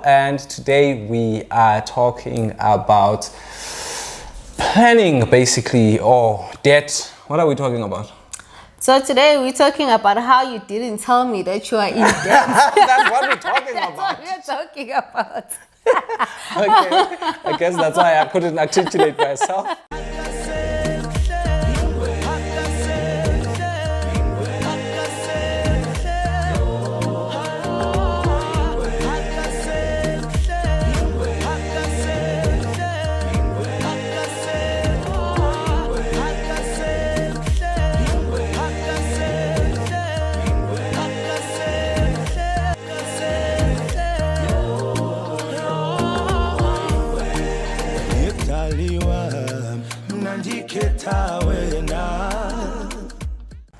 And today we are talking about planning, basically, or debt. What are we talking about? So today we're talking about how you didn't tell me that you are in debt. That's what we're talking That's about. what we're talking about. Okay, I guess that's why I couldn't articulate myself.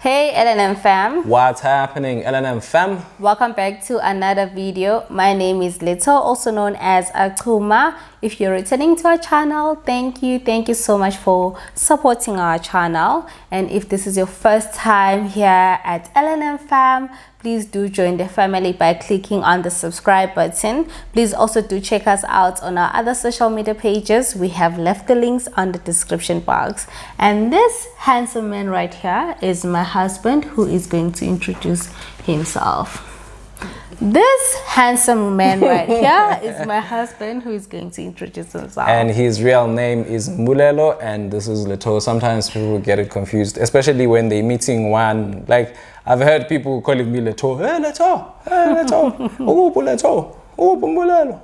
Hey Elenem fam. What's happening, elenemfam? Welcome back to another video. My name is Letho, also known as Akuma. If you're returning to our channel, thank you so much for supporting our channel. And if this is your first time here at Elenem fam, please do join the family by clicking on the subscribe button. Please also do check us out on our other social media pages. We have left the links on the description box. And this handsome man right here is my husband, who is going to introduce himself. This handsome man right here is my husband, who is going to introduce himself. And his real name is Mbulelo, and this is Letho. Sometimes people get it confused, especially when they're meeting one. Like, I've heard people calling me Letho. Hey, Letho. Hey, Letho. Oh, Letho. Oh, Mbulelo.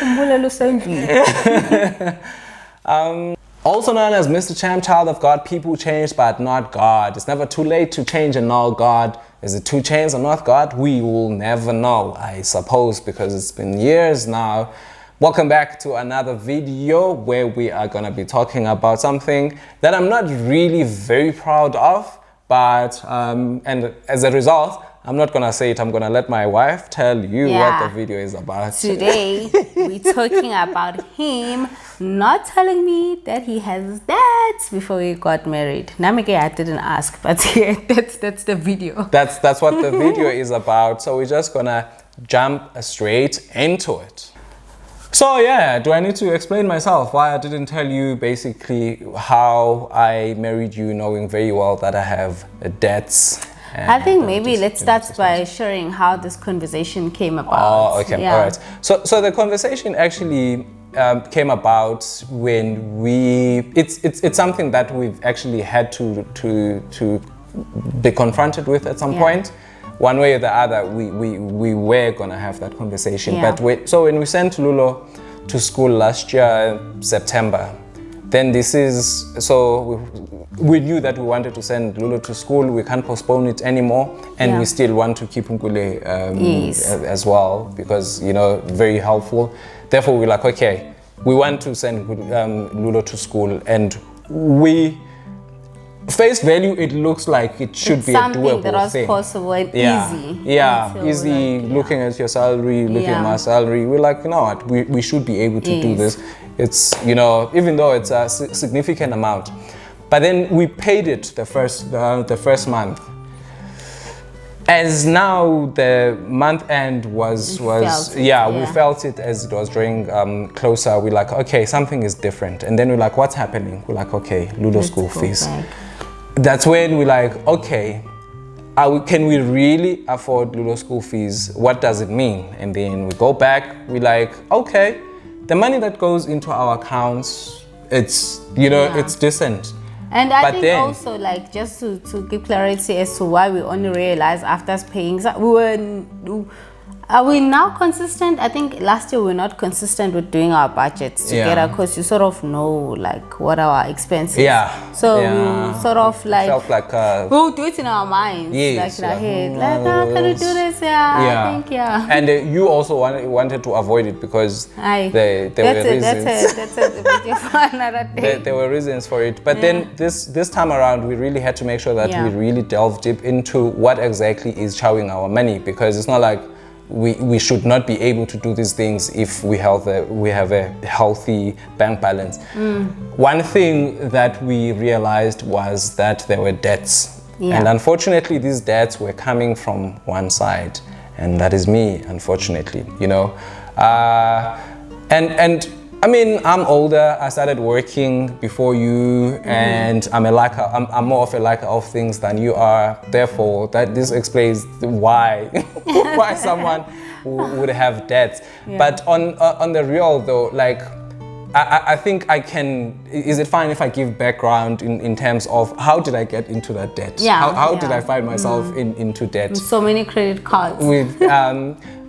Mbulelo Sendri. Also known as Mr. Champ, child of God, people change, but not God. It's never too late to change and know God. Is it 2 Chainz or not God? We will never know, I suppose, because it's been years now. Welcome back to another video where we are going to be talking about something that I'm not really very proud of, but and as a result, I'm not going to say it. I'm going to let my wife tell you what the video is about. Today, we're talking about him not telling me that he has debts before we got married. Namike, I didn't ask, but yeah, that's the video. That's what the video is about. So we're just going to jump straight into it. So yeah, do I need to explain myself why I didn't tell you basically how I married you, knowing very well that I have debts? I think maybe let's start by sharing how this conversation came about. Oh, okay, all right. So the conversation actually came about when it's something that we've actually had to be confronted with at some point. One way or the other, we were gonna have that conversation. But when we sent Lulo to school last year, September, then we knew that we wanted to send Lulo to school. We can't postpone it anymore, and we still want to keep Nkule as well, because very helpful. Therefore, we're like, okay, we want to send Lulo to school, and we face value, it looks like it should be a doable something that was thing. Possible and easy. Easy. Looking at your salary, looking at my salary, we're like, you know what, we should be able to do this. It's even though it's a significant amount, but then we paid it the first month. As now the month end was we felt it as it was drawing closer. We're like, okay, something is different. And then we're like, what's happening? We're like, okay, Ludo school fees. That's when we're like, okay, can we really afford Ludo school fees? What does it mean? And then we go back, we're like, okay, the money that goes into our accounts, it's it's decent. And I think also, like, just to give clarity as to why we only realized after paying, are we now consistent? I think last year we were not consistent with doing our budgets together, because you sort of know like what our expenses. So we sort of like felt like we'll do it in our minds, like in our head, like, can we do this? I think And you also wanted to avoid it because there were reasons. That's a video for another day. There were reasons for it, but then this time around we really had to make sure that we really delve deep into what exactly is chowing our money, because it's not like we should not be able to do these things if we have a healthy bank balance. One thing that we realized was that there were debts, and unfortunately these debts were coming from one side, and that is me, unfortunately, you know. And I mean, I'm older. I started working before you, and I'm more of a liker of things than you are. Therefore, this explains why why someone would have debts. Yeah. But on the real though, like I think I can. Is it fine if I give background in terms of how did I get into that debt? Yeah. How did I find myself into debt? So many credit cards. With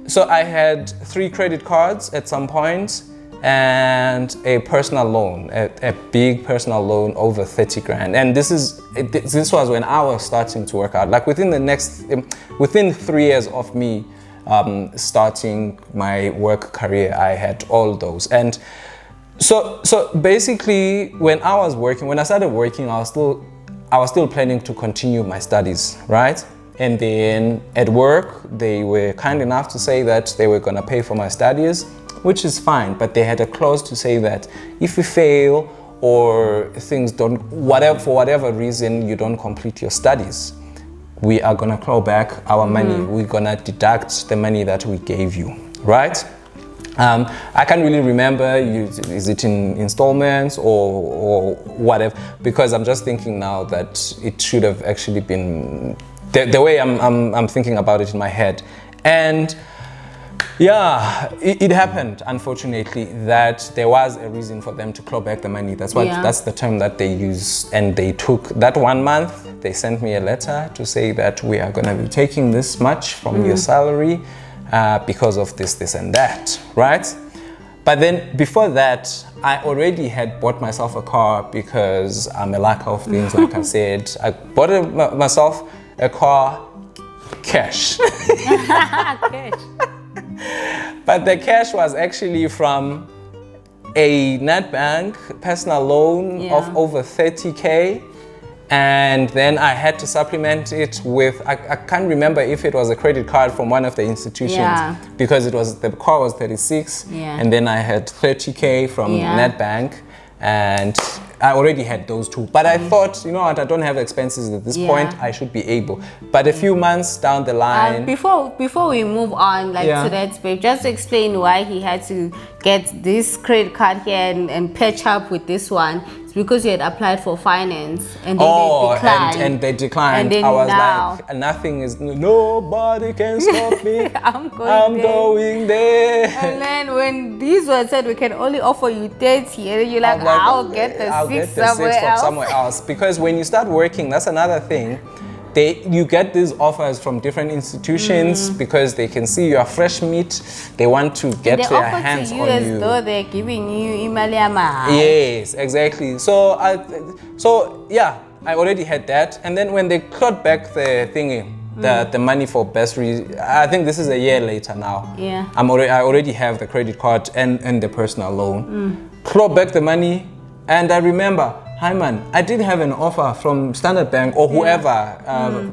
so I had 3 credit cards at some point, and a personal loan, a big personal loan over 30 grand. And this was when I was starting to work out. Like within 3 years of me starting my work career, I had all those. And so basically, when I started working, I was still planning to continue my studies, right? And then at work, they were kind enough to say that they were gonna pay for my studies, which is fine, but they had a clause to say that if you fail or things for whatever reason you don't complete your studies, we are gonna claw back our money. We're gonna deduct the money that we gave you, right? I can't really remember, is it in installments or whatever, because I'm just thinking now that it should have actually been the way I'm thinking about it in my head. And yeah, it happened, unfortunately, that there was a reason for them to claw back the money. That's the term that they use. And they took that 1 month, they sent me a letter to say that we are gonna be taking this much from your salary because of this and that, right? But then before that, I already had bought myself a car because I'm a lack of things, like I said. I bought myself a car cash. Cash. But the cash was actually from a Nedbank personal loan of over 30K. And then I had to supplement it with, I can't remember if it was a credit card from one of the institutions, because the car was 36, and then I had 30K from Nedbank, and I already had those two. But I thought, you know what, I don't have expenses at this point, I should be able. But a few months down the line... Before we move on to that, babe, just explain why he had to get this credit card here and patch up with this one. It's because you had applied for finance and then they declined. And they declined. And then I was like, nothing is, nobody can stop me. I'm going there. And then when these ones said we can only offer you 30, and you're like, I'll get the 6 somewhere else. Because when you start working, that's another thing. You get these offers from different institutions because they can see you are fresh meat. They want to get their hands on you. As though they're giving you imaliama. Yes, exactly. So I already had that. And then when they clawed back the thingy, the money for bursary, I think this is a year later now. Yeah. I already have the credit card and the personal loan. Claw back the money, and I remember, hi man, I did have an offer from Standard Bank or whoever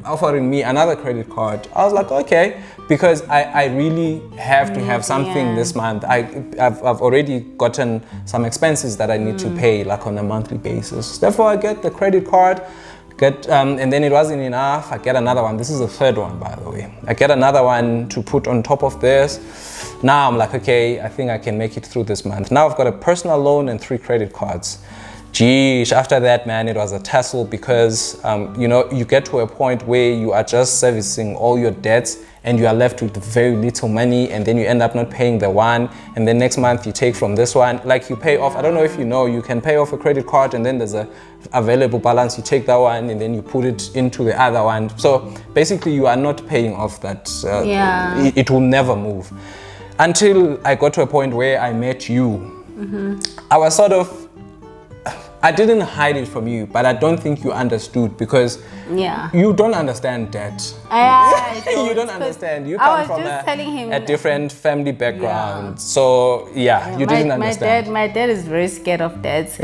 offering me another credit card. I was like, okay, because I really have to have something this month. I've already gotten some expenses that I need to pay, like on a monthly basis. Therefore, I get the credit card, and then it wasn't enough. I get another one. This is the third one, by the way. I get another one to put on top of this. Now I'm like, okay, I think I can make it through this month. Now I've got a personal loan and 3 credit cards. Geez, after that, man, it was a tussle because, you get to a point where you are just servicing all your debts and you are left with very little money, and then you end up not paying the one, and then next month you take from this one. Like you pay off, I don't know if you know, you can pay off a credit card and then there's a available balance. You take that one and then you put it into the other one. So basically you are not paying off that. It will never move. Until I got to a point where I met you. I was I didn't hide it from you, but I don't think you understood because you don't understand debt. You don't understand. You come from a different family background. So you didn't understand. My dad is very scared of debt.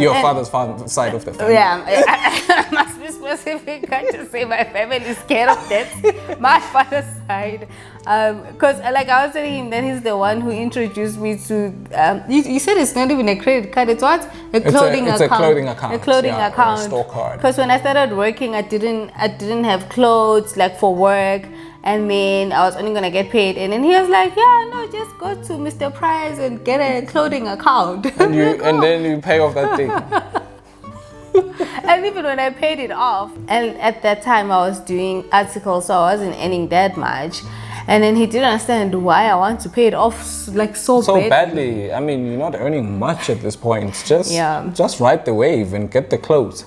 Your father's side of the family. I must be specific. I just say my family is scared of debt. My father's side. Because like I was telling him that he's the one who introduced me to you said it's not even a credit card, it's what? A clothing account. A clothing account. A clothing account. Or a store card. Because when I started working, I didn't have clothes like for work, and then I was only gonna get paid, and then he was like, yeah, no, just go to Mr. Price and get a clothing account. And then you pay off that thing. And even when I paid it off, and at that time I was doing articles, so I wasn't earning that much. And then he didn't understand why I want to pay it off like so badly. I mean, you're not earning much at this point. Just ride the wave and get the clothes.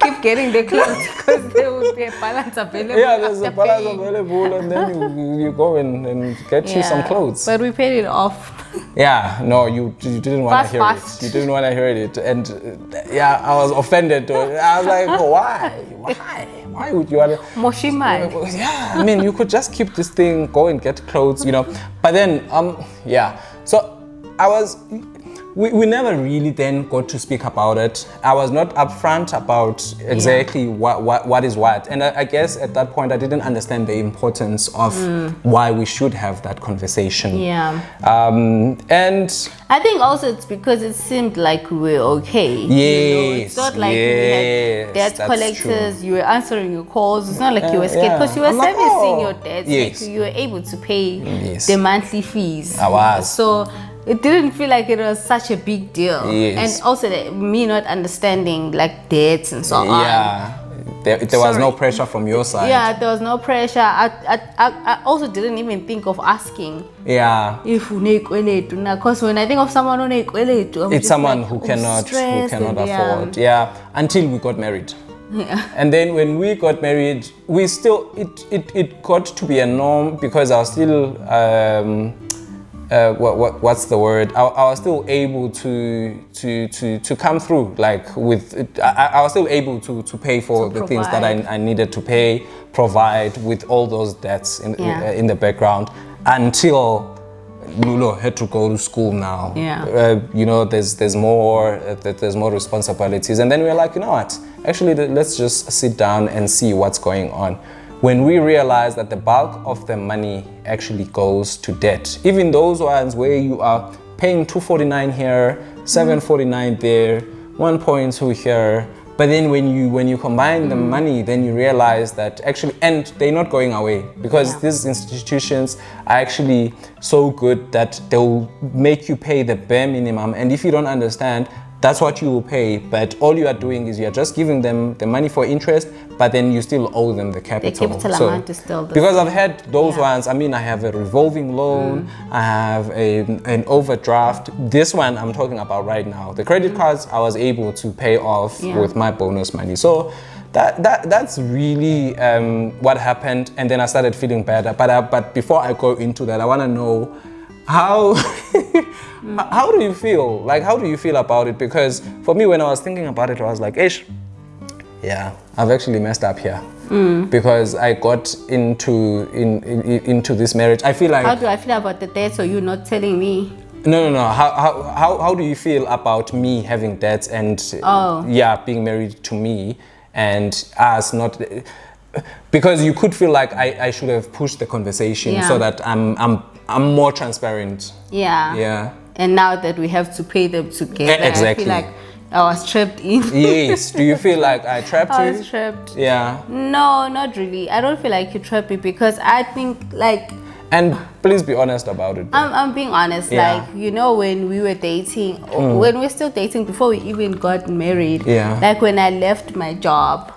Keep getting the clothes because there will be a balance available. Yeah, there's a balance available, and then you go and get you some clothes. But we paid it off. Yeah, no, you didn't want to hear it. You didn't want to hear it, and yeah, I was offended. I was like, why would you want to? Moshimai. Yeah, I mean, you could just keep this thing, go and get clothes, you know. But then, yeah. So I was. We never really then got to speak about it. I was not upfront about exactly what is what. And I guess at that point I didn't understand the importance of why we should have that conversation. Yeah. And I think also it's because it seemed like we were okay. Yes. You know, it's not like we had debt collectors, you were answering your calls. It's not like you were scared because you were servicing your debts. Yes. Like you were able to pay the monthly fees. I was. So it didn't feel like it was such a big deal. Yes. And also me not understanding like debts and so on. Yeah. There was no pressure from your side. Yeah, there was no pressure. I also didn't even think of asking. Yeah. If because when I think of someone who it's someone who cannot afford. Yeah. Until we got married. Yeah. And then when we got married, we still it got to be a norm because I was still what's the word? I was still able to come through, like with it, I was still able to pay for the things that I needed to pay, provide with all those debts in the background until Lulo had to go to school now. Yeah. You know, there's more responsibilities, and then we were like, you know what? Actually, let's just sit down and see what's going on. When we realized that the bulk of the money actually goes to debt, even those ones where you are paying 249 here, 749 there, 1.2 here, but then when you combine the money, then you realize that actually, and they're not going away because these institutions are actually so good that they'll make you pay the bare minimum, and if you don't understand, that's what you will pay, but all you are doing is you are just giving them the money for interest, but then you still owe them the capital. The capital amount is still the because I've had those ones. I mean, I have a revolving loan, I have an overdraft. This one I'm talking about right now. The credit cards I was able to pay off with my bonus money. So that's really what happened, and then I started feeling better. But before I go into that, I want to know how how do you feel? Like, how do you feel about it? Because for me, when I was thinking about it, I was like, Ish, yeah, I've actually messed up here. Because I got into this marriage. I feel like, how do I feel about the debt? So you're not telling me? No. How do you feel about me having debts and being married to me and us not? Because you could feel like I should have pushed the conversation so that I'm more transparent. Yeah. And now that we have to pay them together, exactly. I feel like I was trapped in. Yes. Do you feel like I trapped you? I was trapped. Yeah. No, not really. I don't feel like you trapped me because I think like. And please be honest about it. I'm being honest. Like, you know, when we were dating, when we were still dating before we even got married, like when I left my job,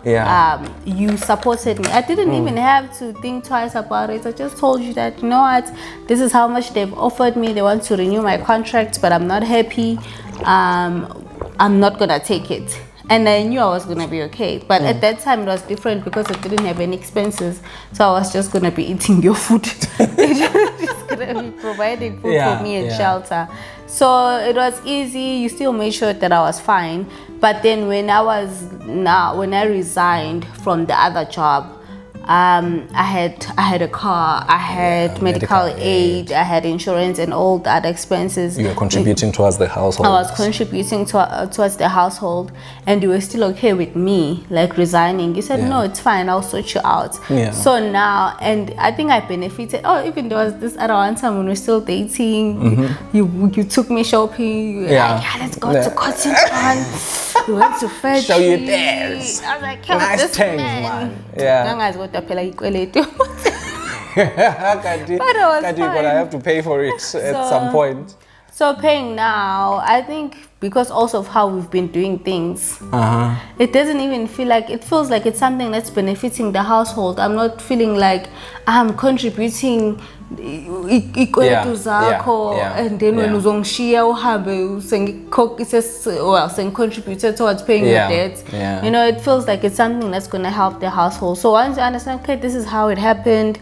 you supported me. I didn't even have to think twice about it. I just told you that, you know what, this is how much they've offered me. They want to renew my contract, but I'm not happy. I'm not gonna take it. And I knew I was gonna be okay, but at that time it was different because I didn't have any expenses, so I was just gonna be eating your food. Just gonna be providing food for me and shelter. So it was easy. You still made sure that I was fine. But then when I resigned from the other job, I had a car, I had medical aid, I had insurance and all the other expenses. You were contributing towards the household. I was contributing towards the household, and you were still okay with me like resigning. You said no, it's fine, I'll sort you out. So now, and I think I benefited. Even there was this other one time when we were still dating, you took me shopping. You were like, let's go to Cotton On. We went to Fetch. Show you this. I was like, hey, Nice this things, man. Yeah. But it was But fun. I have to pay for it at some point. So paying now, I think because also of how we've been doing things, it doesn't even feel like, it feels like it's something that's benefiting the household. I'm not feeling like I'm contributing ikwetu zakho and then when uzongishiya uhambe contributed towards paying your debts. You know, it feels like it's something that's going to help the household. So once you understand, okay, this is how it happened,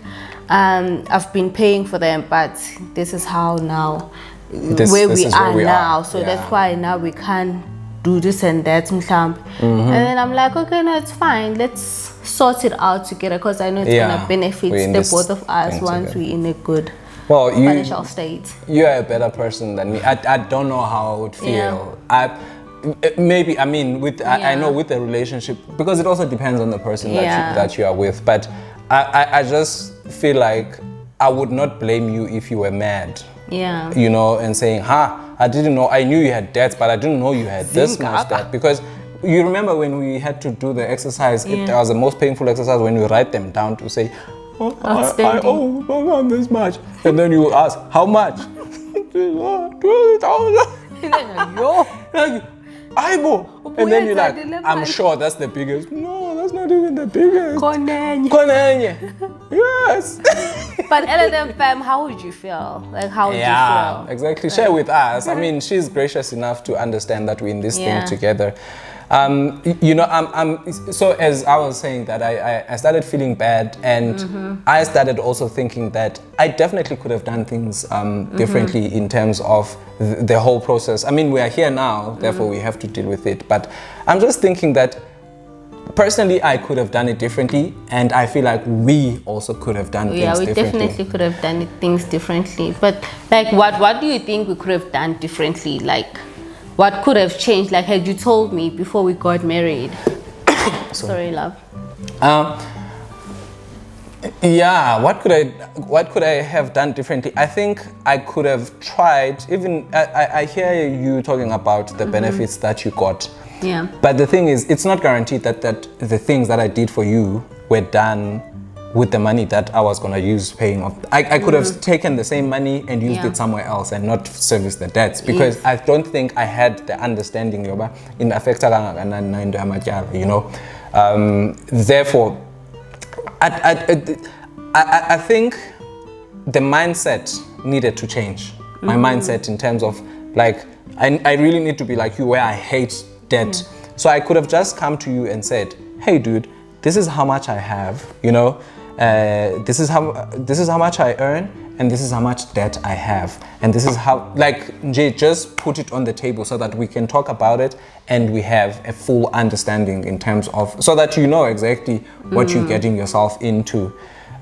I've been paying for them, but this is how now where we are now. So that's why now we can do this and that. And then I'm like, okay, no, it's fine. Let's sort it out together because I know it's going to benefit the both of us once we're in a good financial state. You're a better person than me. I don't know how I would feel. I know with the relationship, because it also depends on the person that you are with. But I just feel like I would not blame you if you were mad. You know, and saying, I didn't know, I knew you had debts, but I didn't know you had this much debt. Because you remember when we had to do the exercise, it was the most painful exercise when we write them down to say, I owe this much. And then you ask, how much? 20,000. And then you're like, I'm sure that's the biggest. No, that's not even the biggest. Konenye. Yes. But elenemfam, how would you feel? Like, how would you feel? Exactly. Share with us. I mean, she's gracious enough to understand that we're in this thing together. You know, so as I was saying that I started feeling bad, and I started also thinking that I definitely could have done things differently in terms of the whole process. I mean, we are here now, therefore we have to deal with it. But I'm just thinking that personally, I could have done it differently, and I feel like we also could have done things differently. Yeah, we definitely could have done things differently. But like, what do you think we could have done differently? Like, what could have changed? Like, had you told me before we got married? Sorry, love. Yeah, what could I have done differently? I think I could have tried. Even I hear you talking about the benefits that you got. Yeah. But the thing is, it's not guaranteed that the things that I did for you were done with the money that I was gonna use paying off. I could have taken the same money and used it somewhere else and not service the debts, because I don't think I had the understanding in affecta, you know. Therefore, I think the mindset needed to change. My mindset in terms of like, I really need to be like you, where I hate debt. So I could have just come to you and said, hey dude, this is how much I have, you know, this is how much I earn, and this is how much debt I have, and this is how, like, just put it on the table so that we can talk about it and we have a full understanding in terms of, so that you know exactly what you're getting yourself into.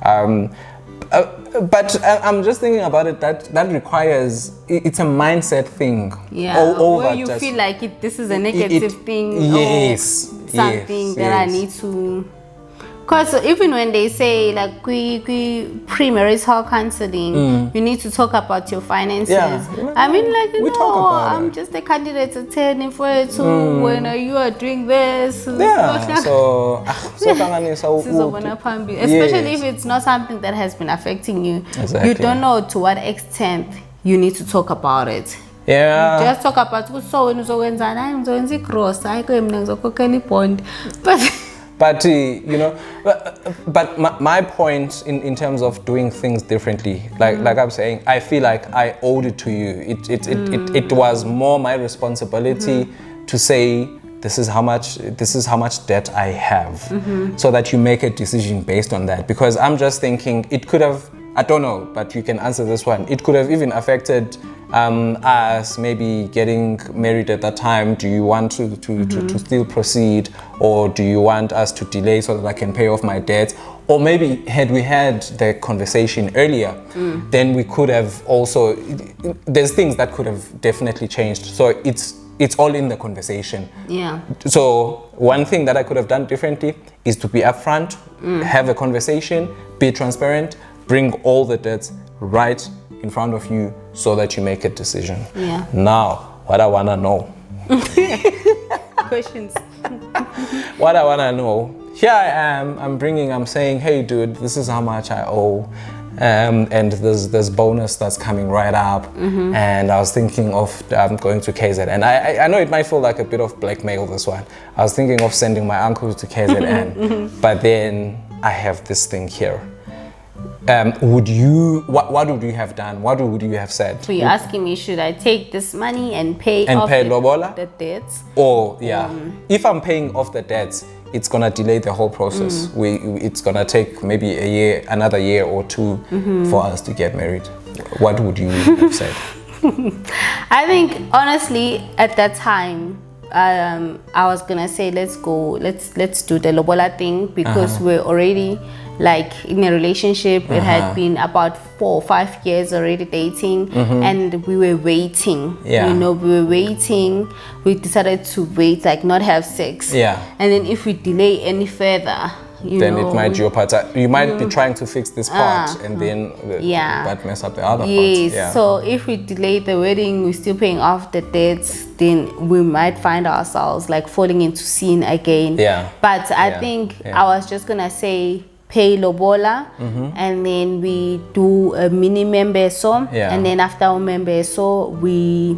But I'm just thinking about it, that requires, it's a mindset thing. Where you feel like this is a negative thing, or something that I need to. Because even when they say like premarital counseling, you need to talk about your finances. I mean, like, we talk about I'm just a candidate attending for it too. When you are doing this, especially if it's not something that has been affecting you, you don't know to what extent you need to talk about it. Just talk about but you know, but my point in terms of doing things differently, like I'm saying, I feel like I owed it to you. It was more my responsibility to say, this is how much debt I have, so that you make a decision based on that. Because I'm just thinking it could have, I don't know, but you can answer this one. It could have even affected us maybe getting married at that time. Do you want to still proceed, or do you want us to delay so that I can pay off my debts? Or maybe had we had the conversation earlier, then we could have also, there's things that could have definitely changed. So it's all in the conversation. So one thing that I could have done differently is to be upfront, have a conversation, be transparent, bring all the debts right in front of you so that you make a decision. Now, what I want to know. questions. What I want to know, here I am, I'm saying, hey dude, this is how much I owe. And there's bonus that's coming right up, and I was thinking of going to KZN. And I know it might feel like a bit of blackmail, this one. I was thinking of sending my uncle to KZN, but then I have this thing here. What would you have done? What would you have said? So you're asking me, should I take this money and pay off lobola? The debts? Or if I'm paying off the debts, it's gonna delay the whole process. It's gonna take maybe another year or two for us to get married. What would you have said? I think honestly, at that time, I was gonna say let's do the lobola thing, because we're already like in a relationship. It had been about 4 or 5 years already dating, and we were waiting. You know, we were waiting. We decided to wait, like not have sex. And then if we delay any further, then it might jeopardize. You might be trying to fix this part, and then but mess up the other part. So if we delay the wedding, we're still paying off the debts, then we might find ourselves like falling into sin again. But I think I was just gonna say, pay lobola, and then we do a mini membeso, and then after our membeso we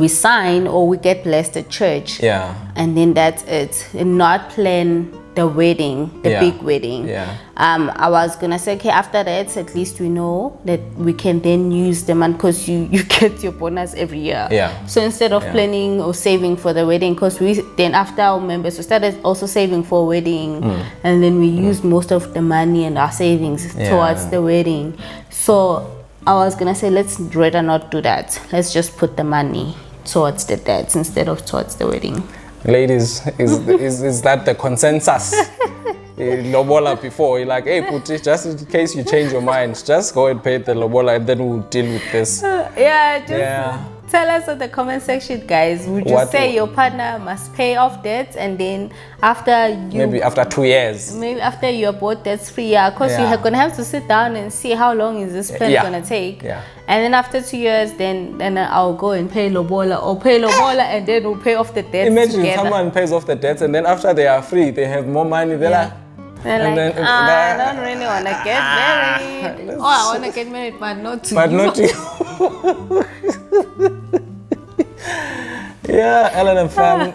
sign or we get blessed at church, and then that's it, and not plan the wedding, the big wedding. I was gonna say, okay, after that, at least we know that we can then use the money, because you get your bonus every year. So instead of planning or saving for the wedding, because then after our members, we started also saving for a wedding, and then we used most of the money and our savings towards the wedding. So I was gonna say, let's rather not do that. Let's just put the money towards the debts instead of towards the wedding. Ladies, is that the consensus? Lobola before, you're like, hey Puti, just in case you change your mind, just go and pay the lobola, and then we'll deal with this. Tell us in the comment section, guys. Would you say your partner must pay off debts, and then maybe after 2 years, maybe after you're both debts free, because you're gonna have to sit down and see how long is this plan gonna take, and then after 2 years, then I'll go and pay lobola, and then we'll pay off the debts. Imagine together. Someone pays off the debts, and then after they are free, they have more money. They're like, I don't really want to get married. I want to get married, but not to you. Not to you. Elenemfam.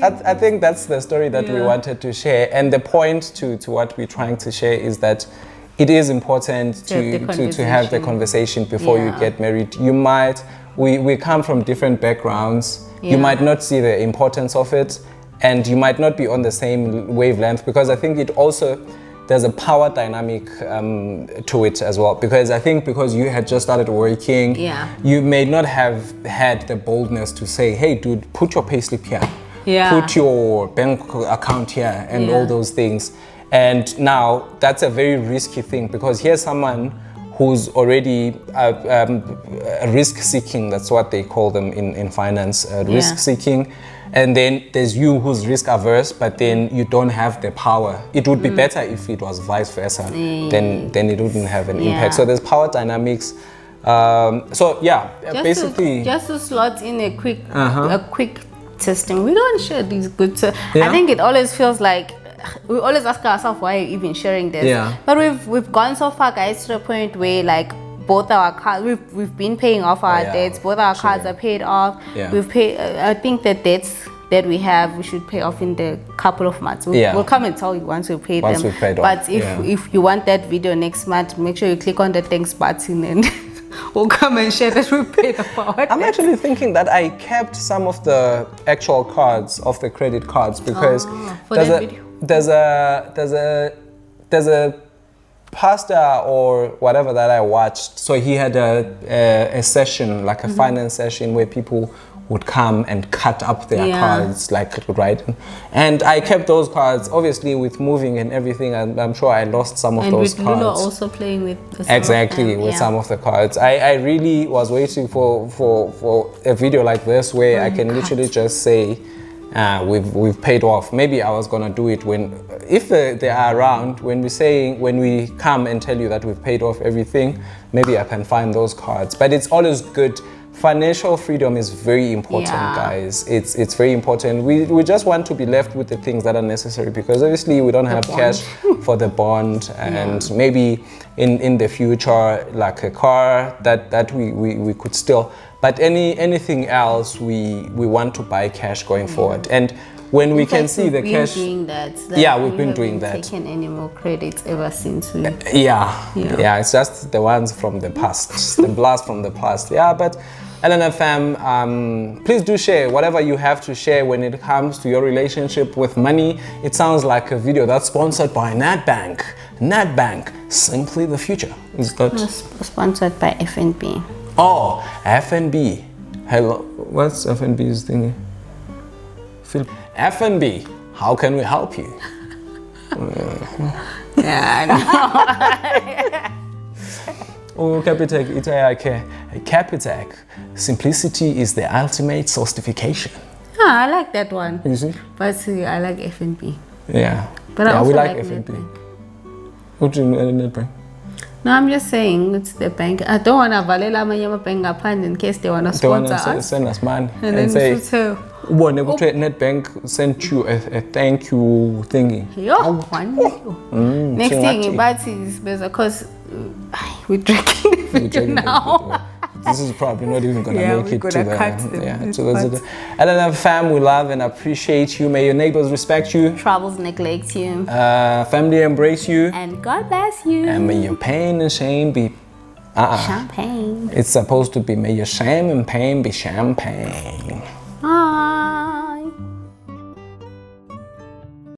I think that's the story that we wanted to share, and the point to what we're trying to share is that it is important to have the conversation before you get married. We come from different backgrounds. You might not see the importance of it, and you might not be on the same wavelength, because I think there's a power dynamic to it as well, because I think because you had just started working, you may not have had the boldness to say, hey dude, put your payslip here, put your bank account here, and all those things. And now that's a very risky thing, because here's someone who's already risk seeking. That's what they call them in finance, risk seeking. And then there's you who's risk averse, but then you don't have the power. It would be better if it was vice versa. Then it wouldn't have an impact. So there's power dynamics. Basically, just to slot in a quick testing. We don't share these good. I think it always feels like we always ask ourselves, why are you even sharing this? But we've gone so far, guys, to the point where like both our cards, we've been paying off our debts. Both our cards are paid off. We've paid. I think the debts that we have, we should pay off in the couple of months. We'll come and tell you once we pay them. But if you want that video next month, make sure you click on the thanks button, and we'll come and share that we paid off our debts. I'm actually thinking that I kept some of the actual cards of the credit cards, because there's a pastor or whatever that I watched. So he had a session, like a finance session, where people would come and cut up their cards, like, right? And I kept those cards, obviously with moving and everything, and I'm sure I lost some of those cards. And Lulu also playing with some of the cards. I really was waiting for a video like this where I can literally just say, we've paid off. Maybe I was gonna do it if they are around, when we come and tell you that we've paid off everything, maybe I can find those cards. But it's always good financial freedom is very important, guys. It's very important. We just want to be left with the things that are necessary, because obviously we don't have cash for the bond, and maybe in the future, like a car that we could still, but anything else we want to buy cash going forward. And when we can see the cash, doing that, we've been doing that. Taken any more credits ever since we it's just the ones from the past, the blast from the past. But elenemfam, please do share whatever you have to share when it comes to your relationship with money. It sounds like a video that's sponsored by Nedbank, simply the future. Is that sponsored by FNB? Oh, FNB. Hello, what's FNB's thing? FNB, how can we help you? I know. Oh, Capitec. Simplicity is the ultimate sophistication. I like that one. You see? But I like FNB. Yeah. But I also we like like FNB. Nedbank. What do you mean Nedbank? No, I'm just saying it's the bank. I don't want to valela amanye bank in case they want to sponsor us. Send us money and say, Nedbank sent you a thank you thingy. Next thing, but is because we're drinking the video now. This is probably not even gonna make it to the fam. We love and appreciate you. May your neighbors respect you. Troubles neglect you. Family embrace you. And God bless you. And may your pain and shame be champagne. It's supposed to be may your shame and pain be champagne.